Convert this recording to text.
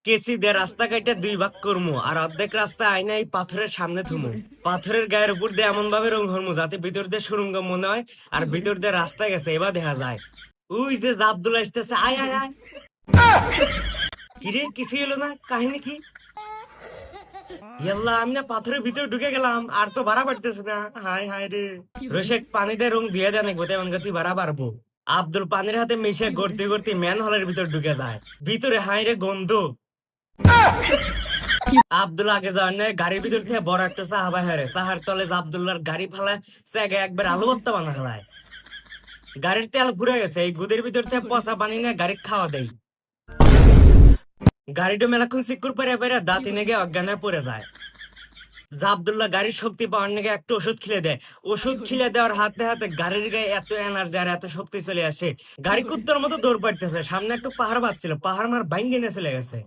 কেসি দিয়ে রাস্তা কাইটা দুই ভাগ করমু আর অর্ধেক রাস্তা আইনা এই পাথরের সামনে থুমু। পাথরের গায়ের উপর দিয়ে এমন ভাবে রং হরমু যাতে ভিতর দিয়ে সুরঙ্গ মনে হয় আর ভিতর দিয়ে রাস্তা গেছে এবার দেখা যায়। ওই যে আব্দুল আসতেছে, আয় আয় আয়। কিরে কিছু এলো না, কাহিনী কি? ইয়াল্লা, আমি না পাথরের ভিতরে ঢুকে গেলাম আর তো ভাড়া বাড়তেছে না। হায় হায় রে। রোশেক পানিতে রং দিয়ে দেন একবার এমন গতি ভাড়া বাড়বো। আব্দুল পানির হাতে মিশে গড়তে গড়তে ম্যান হলের ভিতর ঢুকে যায়। ভিতরে হায় রে গন্ধ। আব্দুল আগে যাওয়ার নেই, গাড়ির ভিতর থেকে বড় একটা সাহাবা হারে সাহার তলে যে আব্দুল্লাহর গাড়ি ফালায় সে একবার আলু ভর্তা বানা ফেলায়। গাড়ির তেল ঘুরে গেছে, এই গুদের ভিতর থেকে পচা পানি নিয়ে গাড়ি খাওয়া দেয়। গাড়িটা মেলাক্ষণ সিকুর পেরে পেরে দাঁত এনে গিয়ে অজ্ঞান হয়ে পড়ে যায়। যা আব্দুল্লাহ গাড়ির শক্তি পাওয়ার নাকি একটা ওষুধ খিলে দেয়। ওষুধ খিলে দেওয়ার হাতে হাতে গাড়ির গায়ে এত এনার্জি আর এত শক্তি চলে আসে, গাড়ি কুত্তার মতো দৌড় পাড়তেছে। সামনে একটু পাহাড় বাজছিল, পাহাড় মার ভাঙ্গে নিয়ে চলে গেছে।